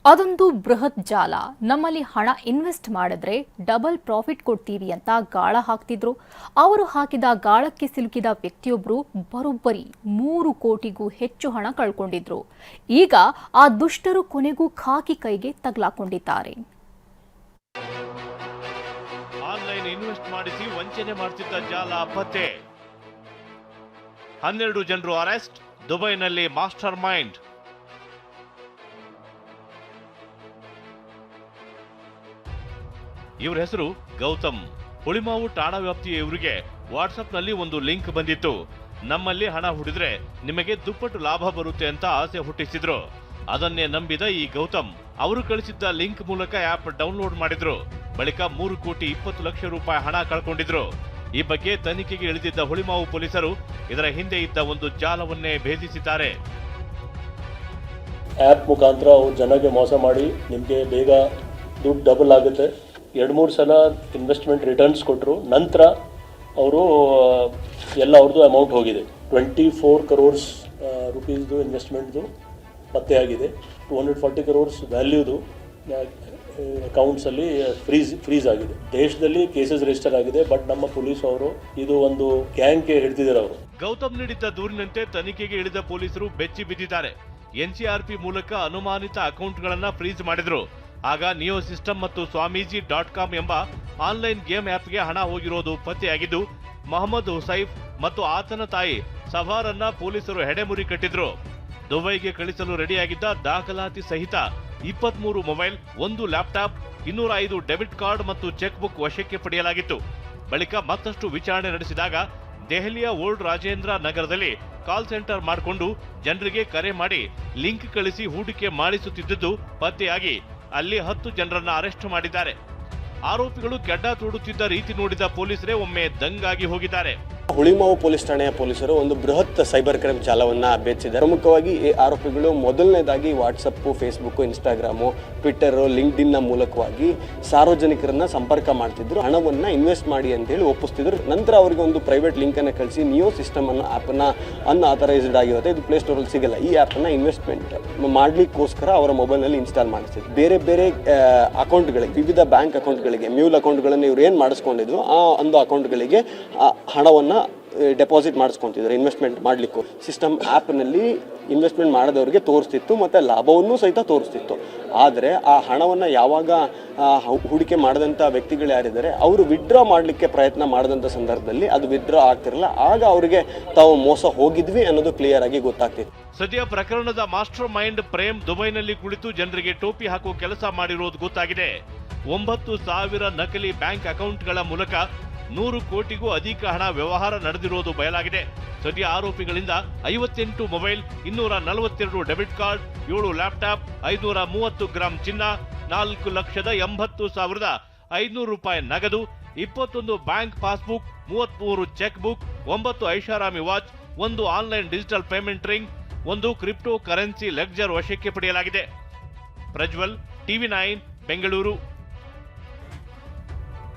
ಅದೊಂದು ಬೃಹತ್ ಜಾಲ. ನಮ್ಮಲ್ಲಿ ಹಣ ಇನ್ವೆಸ್ಟ್ ಮಾಡಿದ್ರೆ ಡಬಲ್ ಪ್ರಾಫಿಟ್ ಕೊಡ್ತೀವಿ ಅಂತ ಗಾಳ ಹಾಕ್ತಿದ್ರು. ಅವರು ಹಾಕಿದ ಗಾಳಕ್ಕೆ ಸಿಲುಕಿದ ವ್ಯಕ್ತಿಯೊಬ್ಬರು ಬರೋಬ್ಬರಿ 3 ಕೋಟಿಗೂ ಹೆಚ್ಚು ಹಣ ಕಳ್ಕೊಂಡಿದ್ರು. ಈಗ ಆ ದುಷ್ಟರು ಕೊನೆಗೂ ಖಾಕಿ ಕೈಗೆ ತಗಲಾಕೊಂಡಿದ್ದಾರೆ. ಆನ್ಲೈನ್ ಇನ್ವೆಸ್ಟ್ ಮಾಡಿಸಿ ವಂಚನೆ ಮಾಡುತ್ತಿದ್ದ ಜಾಲ ಪತ್ತೆ. 12 ಜನರು ಅರೆಸ್ಟ್. ದುಬೈನಲ್ಲಿ ಮಾಸ್ಟರ್ ಮೈಂಡ್. ಇವರ ಹೆಸರು ಗೌತಮ್. ಹುಳಿಮಾವು ಠಾಣಾ ವ್ಯಾಪ್ತಿಯ ಇವರಿಗೆ ವಾಟ್ಸ್ಆಪ್ನಲ್ಲಿ ಒಂದು ಲಿಂಕ್ ಬಂದಿತ್ತು. ನಮ್ಮಲ್ಲಿ ಹಣ ಹೂಡಿದ್ರೆ ನಿಮಗೆ ದುಪ್ಪಟ್ಟು ಲಾಭ ಬರುತ್ತೆ ಅಂತ ಆಸೆ ಹುಟ್ಟಿಸಿದ್ರು. ಅದನ್ನೇ ನಂಬಿದ ಈ ಗೌತಮ್ ಅವರು ಕಳಿಸಿದ್ದ ಲಿಂಕ್ ಮೂಲಕ ಆಪ್ ಡೌನ್ಲೋಡ್ ಮಾಡಿದ್ರು. ಬಳಿಕ 3 ಕೋಟಿ 20 ಲಕ್ಷ ರೂಪಾಯಿ ಹಣ ಕಳ್ಕೊಂಡಿದ್ರು. ಈ ಬಗ್ಗೆ ತನಿಖೆಗೆ ಇಳಿದಿದ್ದ ಹುಳಿಮಾವು ಪೊಲೀಸರು ಇದರ ಹಿಂದೆ ಇದ್ದ ಒಂದು ಜಾಲವನ್ನೇ ಭೇದಿಸಿದ್ದಾರೆ. ಆಪ್ ಮುಖಾಂತರ ಅವ್ರು ಜನಗೆ ಮೋಸ ಮಾಡಿ ನಿಮಗೆ ಬೇಗ ದುಡ್ಡು ಡಬಲ್ ಆಗುತ್ತೆ, 2-3 ಸಲ ಇನ್ವೆಸ್ಟ್ಮೆಂಟ್ ರಿಟರ್ನ್ಸ್ ಕೊಟ್ಟರು. ನಂತರ ಅವರು ಎಲ್ಲ ಅವ್ರದ್ದು ಅಮೌಂಟ್ ಹೋಗಿದೆ. 24 crores ರುಪೀಸ್ದು ಇನ್ವೆಸ್ಟ್ಮೆಂಟ್ದು ಪತ್ತೆಯಾಗಿದೆ. 240 crores ವ್ಯಾಲ್ಯೂದು ಅಕೌಂಟ್ಸಲ್ಲಿ ಫ್ರೀಸ್ ಆಗಿದೆ. ದೇಶದಲ್ಲಿ ಕೇಸಸ್ ರಿಜಿಸ್ಟರ್ ಆಗಿದೆ. ಬಟ್ ನಮ್ಮ ಪೊಲೀಸ್ ಅವರು ಇದು ಒಂದು ಗ್ಯಾಂಗ್ಗೆ ಹಿಡಿದಿದ್ದಾರೆ. ಅವರು ಗೌತಮ್ ನೀಡಿದ್ದ ದೂರಿನಂತೆ ತನಿಖೆಗೆ ಇಳಿದ ಪೊಲೀಸರು ಬೆಚ್ಚಿ ಬಿದ್ದಿದ್ದಾರೆ. NCRP ಮೂಲಕ ಅನುಮಾನಿತ ಅಕೌಂಟ್ಗಳನ್ನ ಫ್ರೀಸ್ ಮಾಡಿದ್ರು. ಆಗ ನಿಯೋ ಸಿಸ್ಟಮ್ ಮತ್ತು swamiji.com ಎಂಬ ಆನ್ಲೈನ್ ಗೇಮ್ ಆಪ್ಗೆ ಹಣ ಹೋಗಿರೋದು ಪತ್ತೆಯಾಗಿದ್ದು, ಮೊಹಮ್ಮದ್ ಹುಸೈಫ್ ಮತ್ತು ಆತನ ತಾಯಿ ಸಫಾರನ್ನ ಪೊಲೀಸರು ಹೆಡೆಮುರಿ ಕಟ್ಟಿದ್ರು. ದುಬೈಗೆ ಕಳಿಸಲು ರೆಡಿಯಾಗಿದ್ದ ದಾಖಲಾತಿ ಸಹಿತ 23 ಮೊಬೈಲ್, 1 ಲ್ಯಾಪ್ಟಾಪ್, 205 ಡೆಬಿಟ್ ಕಾರ್ಡ್ ಮತ್ತು ಚೆಕ್ ಬುಕ್ ವಶಕ್ಕೆ ಪಡೆಯಲಾಗಿತ್ತು. ಬಳಿಕ ಮತ್ತಷ್ಟು ವಿಚಾರಣೆ ನಡೆಸಿದಾಗ ದೆಹಲಿಯ ಓಲ್ಡ್ ರಾಜೇಂದ್ರ ನಗರದಲ್ಲಿ ಕಾಲ್ ಸೆಂಟರ್ ಮಾಡಿಕೊಂಡು ಜನರಿಗೆ ಕರೆ ಮಾಡಿ ಲಿಂಕ್ ಕಳಿಸಿ ಹೂಡಿಕೆ ಮಾಡಿಸುತ್ತಿದ್ದುದು ಪತ್ತೆಯಾಗಿ ಅಲ್ಲಿ 10 ಜನರನ್ನ ಅರೆಸ್ಟ್ ಮಾಡಿದ್ದಾರೆ. ಆರೋಪಿಗಳು ಕೆಡ್ಡ ತೋಡುತ್ತಿದ್ದ ರೀತಿ ನೋಡಿದ ಪೊಲೀಸರೇ ಒಮ್ಮೆ ದಂಗಾಗಿ ಹೋಗಿದ್ದಾರೆ. ಹುಳಿಮಾವು ಪೊಲೀಸ್ ಠಾಣೆಯ ಪೊಲೀಸರು ಒಂದು ಬೃಹತ್ ಸೈಬರ್ ಕ್ರೈಮ್ ಜಾಲವನ್ನು ಭೇದಿಸಿದ್ದಾರೆ. ಪ್ರಮುಖವಾಗಿ ಈ ಆರೋಪಿಗಳು ಮೊದಲನೇದಾಗಿ ವಾಟ್ಸಪ್, ಫೇಸ್ಬುಕ್, ಇನ್ಸ್ಟಾಗ್ರಾಮು, ಟ್ವಿಟ್ಟರ್, ಲಿಂಕ್ಡ್ಇನ್ನ ಮೂಲಕವಾಗಿ ಸಾರ್ವಜನಿಕರನ್ನ ಸಂಪರ್ಕ ಮಾಡ್ತಿದ್ರು. ಹಣವನ್ನು ಇನ್ವೆಸ್ಟ್ ಮಾಡಿ ಅಂತ ಹೇಳಿ ಒಪ್ಪಿಸ್ತಿದ್ರು. ನಂತರ ಅವರಿಗೆ ಒಂದು ಪ್ರೈವೇಟ್ ಲಿಂಕನ್ನು ಕಳಿಸಿ ನಿಯೋ ಸಿಸ್ಟಮ್ ಅನ್ನು ಆ್ಯಪನ್ನು ಅನ್ಆಥರೈಸ್ಡ್ ಆಗಿರುತ್ತೆ, ಇದು ಪ್ಲೇಸ್ಟೋರಲ್ಲಿ ಸಿಗಲ್ಲ, ಈ ಆ್ಯಪನ್ನು ಇನ್ವೆಸ್ಟ್ಮೆಂಟ್ ಮಾಡಲಿಕ್ಕೋಸ್ಕರ ಅವರ ಮೊಬೈಲ್ನಲ್ಲಿ ಇನ್ಸ್ಟಾಲ್ ಮಾಡಿಸ್ತಿದ್ರು. ಬೇರೆ ಬೇರೆ ಅಕೌಂಟ್ಗಳಿಗೆ, ವಿವಿಧ ಬ್ಯಾಂಕ್ ಅಕೌಂಟ್ಗಳಿಗೆ, ಮ್ಯೂಲ್ ಅಕೌಂಟ್ಗಳನ್ನು ಇವ್ರು ಏನು ಮಾಡಿಸ್ಕೊಂಡಿದ್ರು ಆ ಒಂದು ಅಕೌಂಟ್ಗಳಿಗೆ ಹಣವನ್ನು ಡೆಪಾಸಿಟ್ ಮಾಡಿಸ್ಕೊತಿದ್ರು. ಇನ್ವೆಸ್ಟ್ಮೆಂಟ್ ಮಾಡಲಿಕ್ಕೂ ಸಿಸ್ಟಮ್ ಆ್ಯಪ್ನಲ್ಲಿ ಇನ್ವೆಸ್ಟ್ಮೆಂಟ್ ಮಾಡಿದವರಿಗೆ ತೋರಿಸ್ತಿತ್ತು ಮತ್ತು ಲಾಭವನ್ನು ಸಹಿತ ತೋರಿಸ್ತಿತ್ತು. ಆದರೆ ಆ ಹಣವನ್ನು ಯಾವಾಗ ಹೂಡಿಕೆ ಮಾಡಿದಂಥ ವ್ಯಕ್ತಿಗಳು ಯಾರಿದ್ದಾರೆ ಅವರು ವಿಡ್ರಾ ಮಾಡಲಿಕ್ಕೆ ಪ್ರಯತ್ನ ಮಾಡಿದಂಥ ಸಂದರ್ಭದಲ್ಲಿ ಅದು ವಿಡ್ರಾ ಆಗ್ತಿರಲ್ಲ. ಆಗ ಅವರಿಗೆ ತಾವು ಮೋಸ ಹೋಗಿದ್ವಿ ಅನ್ನೋದು ಕ್ಲಿಯರ್ ಆಗಿ ಗೊತ್ತಾಗ್ತಿತ್ತು. ಸದ್ಯ ಪ್ರಕರಣದ ಮಾಸ್ಟರ್ ಮೈಂಡ್ ಪ್ರೇಮ್ ದುಬೈನಲ್ಲಿ ಕುಳಿತು ಜನರಿಗೆ ಟೋಪಿ ಹಾಕುವ ಕೆಲಸ ಮಾಡಿರುವುದು ಗೊತ್ತಾಗಿದೆ. 9,000 ನಕಲಿ ಬ್ಯಾಂಕ್ ಅಕೌಂಟ್ಗಳ ಮೂಲಕ 100 ಕೋಟಿಗೂ ಅಧಿಕ ಹಣ ವ್ಯವಹಾರ ನಡೆದಿರುವುದು ಬಯಲಾಗಿದೆ. ಸದ್ಯ ಆರೋಪಿಗಳಿಂದ 58 mobile, 242 debit card, 7 laptop, 530 gram ಚಿನ್ನ, 4,80,500 ರೂಪಾಯಿ ನಗದು, 21 ಬ್ಯಾಂಕ್ ಪಾಸ್ಬುಕ್, 33 ಚೆಕ್ ಬುಕ್, 9 ಐಷಾರಾಮಿ watch, 1 online digital payment ring, 1 crypto currency ledger ವಶಕ್ಕೆ ಪಡೆಯಲಾಗಿದೆ. ಪ್ರಜ್ವಲ್, TV9, ಬೆಂಗಳೂರು.